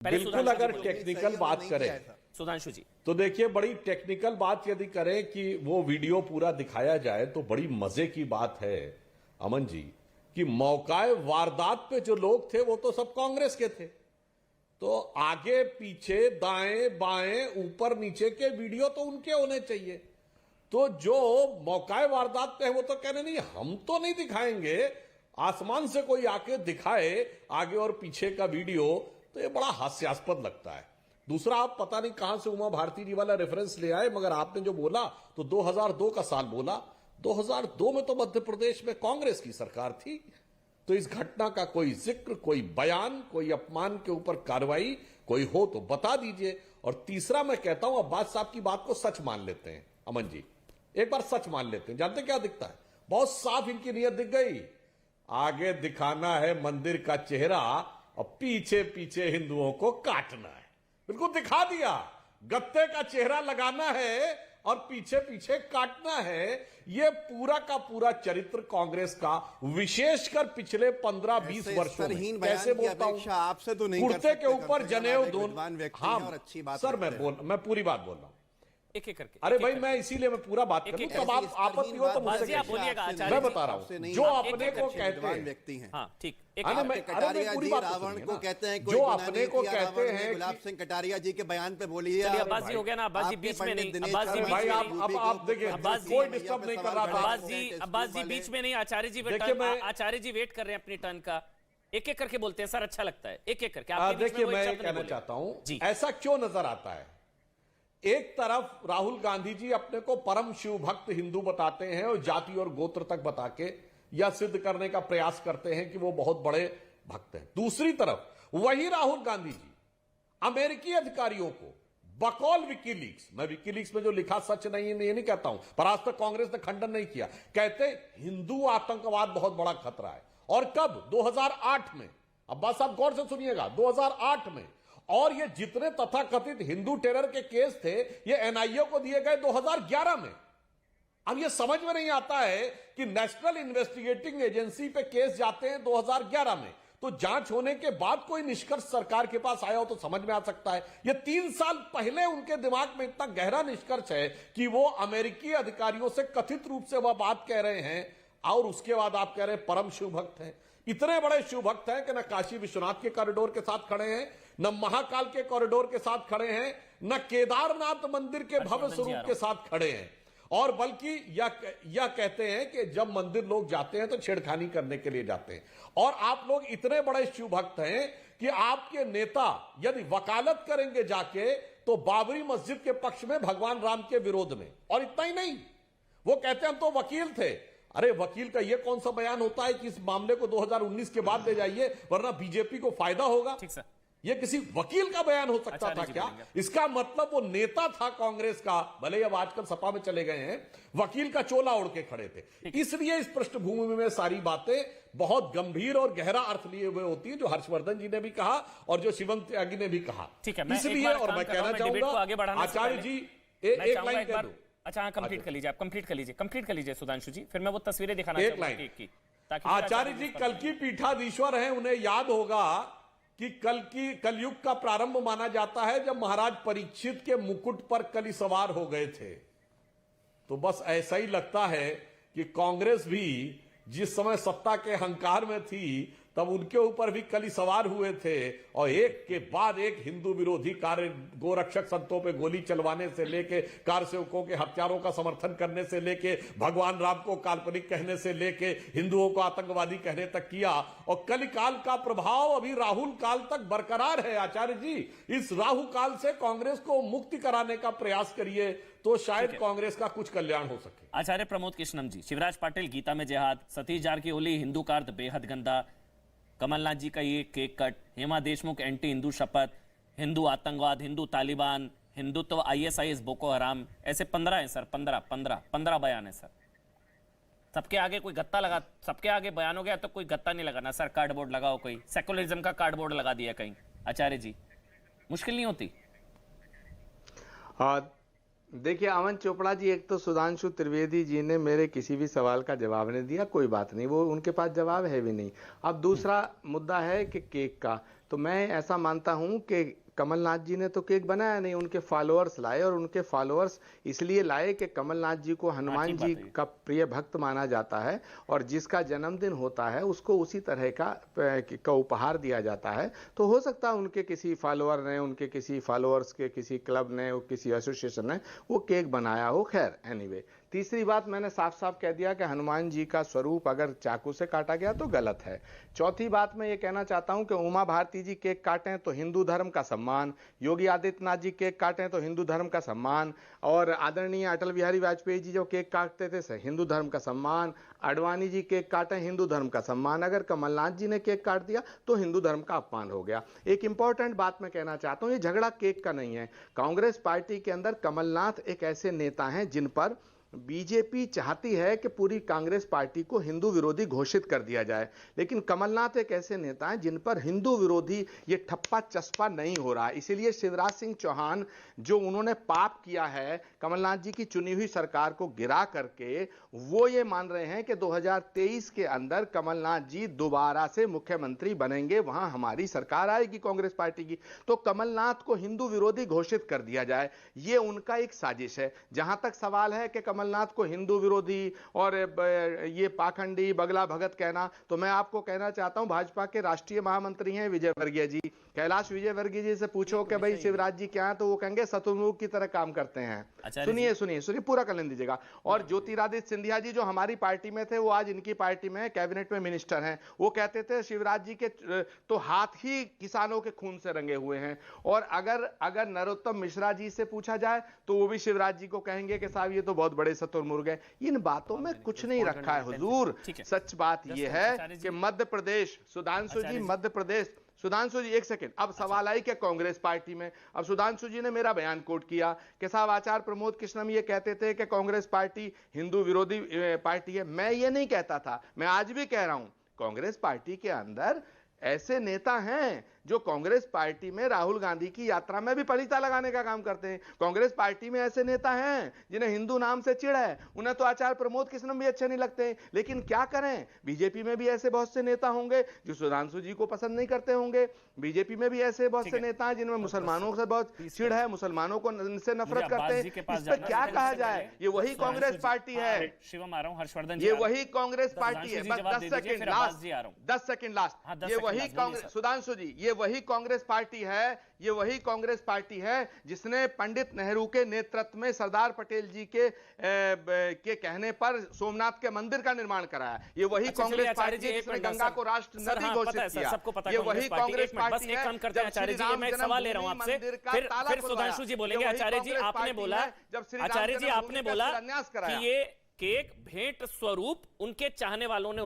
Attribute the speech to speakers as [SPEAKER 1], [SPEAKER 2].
[SPEAKER 1] बिल्कुल, अगर टेक्निकल बात करें
[SPEAKER 2] सुधांशु जी,
[SPEAKER 1] तो देखिए, बड़ी टेक्निकल बात यदि करें कि वो वीडियो पूरा दिखाया जाए तो बड़ी मजे की बात है अमन जी कि मौकाए वारदात पे जो लोग थे वो तो सब कांग्रेस के थे। तो आगे पीछे दाएं बाएं ऊपर नीचे के वीडियो तो उनके होने चाहिए। तो जो मौकाए वारदात पे है वो तो कहने नहीं, हम तो नहीं दिखाएंगे, आसमान से कोई आके दिखाए आगे और पीछे का वीडियो, तो ये बड़ा हास्यास्पद लगता है। दूसरा, आप पता नहीं कहां से उमा भारती जी वाला रेफरेंस ले आए, मगर आपने जो बोला तो 2002 का साल बोला। 2002 में तो मध्य प्रदेश में कांग्रेस की सरकार थी। तो इस घटना का कोई जिक्र, कोई बयान, कोई अपमान के ऊपर कार्रवाई कोई हो तो बता दीजिए। और तीसरा, मैं कहता हूं अब्बास साहब की बात को सच मान लेते हैं अमन जी, एक बार सच मान लेते हैं। जानते क्या दिखता है? बहुत साफ इनकी नीयत दिख गई। आगे दिखाना है मंदिर का चेहरा और पीछे पीछे हिंदुओं को काटना है। बिल्कुल दिखा दिया, गत्ते का चेहरा लगाना है और पीछे पीछे काटना है। ये पूरा का पूरा चरित्र कांग्रेस का, विशेषकर पिछले 15-20 वर्षों में। कैसे बोलता हूं?
[SPEAKER 3] आपसे तो नहीं,
[SPEAKER 1] कुर्ते के ऊपर जनेऊ दोनों। हाँ
[SPEAKER 3] अच्छी बात
[SPEAKER 1] सर, मैं पूरी बात बोल रहा हूं।
[SPEAKER 2] एक एक करके।
[SPEAKER 1] अरे भाई, मैं इसीलिए मैं पूरा बात करूं, तब आप आपत्ति हो तो मुझसे
[SPEAKER 2] आप बोलिएगा।
[SPEAKER 1] मैं बता रहा हूं जो अपने को कहते हैं
[SPEAKER 3] व्यक्ति हैं।
[SPEAKER 2] हाँ ठीक।
[SPEAKER 3] कटारिया जी रावण को कहते हैं,
[SPEAKER 1] जो अपने को कहते हैं।
[SPEAKER 3] गुलाब सिंह कटारिया जी के बयान पे बोलिए।
[SPEAKER 2] अब्बास जी हो गया ना, अब्बास जी बीच में नहीं।
[SPEAKER 1] भाई आप देखिए, कोई डिस्टर्ब नहीं कर रहा था।
[SPEAKER 2] अब्बास जी बीच में नहीं। आचार्य जी वेट कर रहे हैं अपनी टर्न का। एक एक करके बोलते हैं सर, अच्छा लगता है एक एक करके।
[SPEAKER 1] देखिए, मैं कहना चाहता हूं, ऐसा क्यों नजर आता है? एक तरफ राहुल गांधी जी अपने को परम शिव भक्त हिंदू बताते हैं और जाति और गोत्र तक बता के यह सिद्ध करने का प्रयास करते हैं कि वो बहुत बड़े भक्त हैं। दूसरी तरफ वही राहुल गांधी जी अमेरिकी अधिकारियों को बकौल विकीलीक्स, मैं विकीलीक्स में जो लिखा सच नहीं, ये नहीं कहता हूं, पर आज तक कांग्रेस ने खंडन नहीं किया, कहते हिंदू आतंकवाद बहुत बड़ा खतरा है। और कब? 2008 में। अब्बास साहब गौर से सुनिएगा, 2008 में। और ये जितने तथाकथित हिंदू टेरर के केस थे, ये एनआईए को दिए गए 2011 में। अब ये समझ में नहीं आता है कि नेशनल इन्वेस्टिगेटिंग एजेंसी पे केस जाते हैं 2011 में, तो जांच होने के बाद कोई निष्कर्ष सरकार के पास आया हो तो समझ में आ सकता है। ये 3 साल पहले उनके दिमाग में इतना गहरा निष्कर्ष है कि वो अमेरिकी अधिकारियों से कथित रूप से वह बात कह रहे हैं, और उसके बाद आप कह रहे हैं परम शिव भक्त हैं। इतने बड़े शिव भक्त हैं कि न काशी विश्वनाथ के कॉरिडोर के साथ खड़े हैं, न महाकाल के कॉरिडोर के साथ खड़े हैं, न केदारनाथ मंदिर के भव्य स्वरूप के साथ खड़े हैं। और बल्कि यह कहते हैं कि जब मंदिर लोग जाते हैं तो छेड़खानी करने के लिए जाते हैं। और आप लोग इतने बड़े शिव भक्त हैं कि आपके नेता यदि वकालत करेंगे जाके तो बाबरी मस्जिद के पक्ष में, भगवान राम के विरोध में। और इतना ही नहीं, वो कहते हैं हम तो वकील थे। अरे वकील का ये कौन सा बयान होता है कि इस मामले को 2019 के बाद ले जाइए वरना बीजेपी को फायदा होगा?
[SPEAKER 2] ठीक सर,
[SPEAKER 1] ये किसी वकील का बयान हो सकता था क्या? इसका मतलब वो नेता था कांग्रेस का, भले अब आजकल सपा में चले गए हैं, वकील का चोला ओढ़ के खड़े थे। इसलिए इस पृष्ठभूमि में सारी बातें बहुत गंभीर और गहरा अर्थ लिए हुए होती है, जो हर्षवर्धन जी ने भी कहा और जो शिवम त्यागी ने भी कहा। इसलिए, और मैं कहना चाहूंगा आचार्य जी, एक लाइन कह दो।
[SPEAKER 2] अच्छा हाँ, कंप्लीट कर लीजिए, आप कंप्लीट कर लीजिए सुधांशु जी, फिर मैं वो तस्वीरें दिखाना
[SPEAKER 1] एक लाइन की। आचार्य जी कल की पीठाधीश्वर हैं, उन्हें याद होगा कि कलयुग का प्रारंभ माना जाता है जब महाराज परीक्षित के मुकुट पर कली सवार हो गए थे। तो बस ऐसा ही लगता है कि कांग्रेस भी जिस समय सत्ता के हंकार में थी तब उनके ऊपर भी कली सवार हुए थे, और एक के बाद एक हिंदू विरोधी कार्य, गोरक्षक संतों पे गोली चलवाने से लेके, कार सेवकों के हत्यारों का समर्थन करने से लेके, भगवान राम को काल्पनिक कहने से लेके, हिंदुओं को आतंकवादी कहने तक किया। और कलिकाल का प्रभाव अभी राहुल काल तक बरकरार है। आचार्य जी, इस राहु काल से कांग्रेस को मुक्ति कराने का प्रयास करिए तो शायद कांग्रेस का कुछ कल्याण हो सके।
[SPEAKER 2] आचार्य प्रमोद कृष्णम जी, शिवराज पाटिल गीता में जिहाद, सतीश जारकीहोली हिंदू का अर्थ बेहद गंदा, कमलनाथ जी का ये cake cut, Hema Deshmukh anti Hindu शपथ, हिंदू आतंकवाद, हिंदू तालिबान, हिंदुत्व आईएसआईएस बोको हराम, ऐसे 15 हैं सर, 15 बयान है सर। सबके आगे कोई गत्ता लगा, सबके आगे बयान हो गया तो कोई गत्ता नहीं लगाना सर, कार्डबोर्ड लगाओ, कोई सेकुलरिज्म का कार्डबोर्ड लगा दिया कहीं। आचार्य जी, मुश्किल नहीं होती?
[SPEAKER 4] देखिए अमन चोपड़ा जी, एक तो सुधांशु त्रिवेदी जी ने मेरे किसी भी सवाल का जवाब नहीं दिया, कोई बात नहीं, वो उनके पास जवाब है भी नहीं। अब दूसरा मुद्दा है कि केक का, तो मैं ऐसा मानता हूं कि कमलनाथ जी ने तो केक बनाया नहीं, उनके फॉलोअर्स लाए, और उनके फॉलोअर्स इसलिए लाए कि कमलनाथ जी को हनुमान जी का प्रिय भक्त माना जाता है, और जिसका जन्मदिन होता है उसको उसी तरह का उपहार दिया जाता है। तो हो सकता है उनके किसी फॉलोअर ने, उनके किसी फॉलोअर्स के किसी क्लब ने, किसी एसोसिएशन ने वो केक बनाया हो। खैर एनीवे, तीसरी बात मैंने साफ साफ कह दिया कि हनुमान जी का स्वरूप अगर चाकू से काटा गया तो गलत है। चौथी बात मैं ये कहना चाहता हूं कि उमा भारती जी केक काटें तो हिंदू धर्म का सम्मान, योगी आदित्यनाथ जी केक काटें तो हिंदू धर्म का सम्मान, और आदरणीय अटल बिहारी वाजपेयी जी जो केक काटते थे हिंदू धर्म का सम्मान, अडवाणी जी केक काटें हिंदू धर्म का सम्मान, अगर कमलनाथ जी ने केक काट दिया तो हिंदू धर्म का अपमान हो गया। एक इंपॉर्टेंट बात मैं कहना चाहता हूं, ये झगड़ा केक का नहीं है। कांग्रेस पार्टी के अंदर कमलनाथ एक ऐसे नेता हैं जिन पर बीजेपी चाहती है कि पूरी कांग्रेस पार्टी को हिंदू विरोधी घोषित कर दिया जाए, लेकिन कमलनाथ एक ऐसे नेता हैं जिन पर हिंदू विरोधी ये ठप्पा चस्पा नहीं हो रहा। इसीलिए शिवराज सिंह चौहान जो उन्होंने पाप किया है कमलनाथ जी की चुनी हुई सरकार को गिरा करके, वो ये मान रहे हैं कि 2023 के अंदर कमलनाथ जी दोबारा से मुख्यमंत्री बनेंगे, वहां हमारी सरकार आएगी कांग्रेस पार्टी की, तो कमलनाथ को हिंदू विरोधी घोषित कर दिया जाए, ये उनका एक साजिश है। जहां तक सवाल है कि कमलनाथ को हिंदू विरोधी और ये पाखंडी बगला भगत कहना, तो मैं आपको कहना चाहता हूं भाजपा के राष्ट्रीय महामंत्री हैं विजयवर्गीय जी, कैलाश विजयवर्गीय जी से पूछो कि भाई शिवराज जी क्या है, तो वो कहेंगे शत्रुमुख की तरह काम करते हैं। सुनिए सुनिए सुनिए, पूरा कर लेने दीजिएगा। और ज्योतिरादित्य सिंधिया जी जो हमारी पार्टी में थे वो आज इनकी पार्टी में कैबिनेट में मिनिस्टर हैं, वो कहते थे शिवराज जी के तो हाथ ही किसानों के खून से रंगे हुए हैं। और अगर नरोत्तम मिश्रा जी से पूछा जाए तो वो भी शिवराज जी को कहेंगे कि साहब ये तो बहुत बड़े शतुरमुर्ग हैं। इन बातों में कुछ नहीं रखा है हुजूर। सच बात यह है कि मध्य प्रदेश, सुधांशु जी मध्य प्रदेश, सुधांशु जी एक सेकंड, अब सवाल आई कि कांग्रेस पार्टी में, अब सुधांशु जी ने मेरा बयान कोट किया कि साहब आचार्य प्रमोद कृष्णम ये कहते थे कि कांग्रेस पार्टी हिंदू विरोधी पार्टी है। मैं ये नहीं कहता था, मैं आज भी कह रहा हूं, कांग्रेस पार्टी के अंदर ऐसे नेता हैं जो कांग्रेस पार्टी में राहुल गांधी की यात्रा में भी पलीता लगाने का काम करते हैं। कांग्रेस पार्टी में ऐसे नेता हैं जिन्हें हिंदू नाम से चिढ़ है, उन्हें तो आचार्य प्रमोद कृष्णम भी अच्छे नहीं लगते, लेकिन क्या करें, बीजेपी में भी ऐसे बहुत से नेता होंगे जो सुधांशु जी को पसंद नहीं करते होंगे, बीजेपी में भी ऐसे बहुत से नेता हैं जिनमें मुसलमानों से बहुत चिढ़ है, मुसलमानों को से नफरत करते हैं। इस पर क्या कहा जाए, ये वही कांग्रेस पार्टी है,
[SPEAKER 2] शिवम आ रहा हूं, हर्षवर्धन
[SPEAKER 4] ये वही कांग्रेस पार्टी है। बस 10 सेकंड लास्ट, ये वही कांग्रेस, सुधांशु जी ये वही कांग्रेस पार्टी है, ये वही कांग्रेस पार्टी है जिसने पंडित नेहरू के नेतृत्व में सरदार पटेल जी के कहने पर सोमनाथ के मंदिर का निर्माण कराया। ये वही कांग्रेस पार्टी है जिसने गंगा को राष्ट्र नदी घोषित किया। ये वही कांग्रेस पार्टी है।
[SPEAKER 2] आचार्य जी मैं सवाल ले रहा हूं आपसे, फिर सुधांशु जी बोलेंगे। आचार्य जी आपने बोला, आचार्य जी आपने बोला कि ये केक भेंट स्वरूप उनके चाहने वालों ने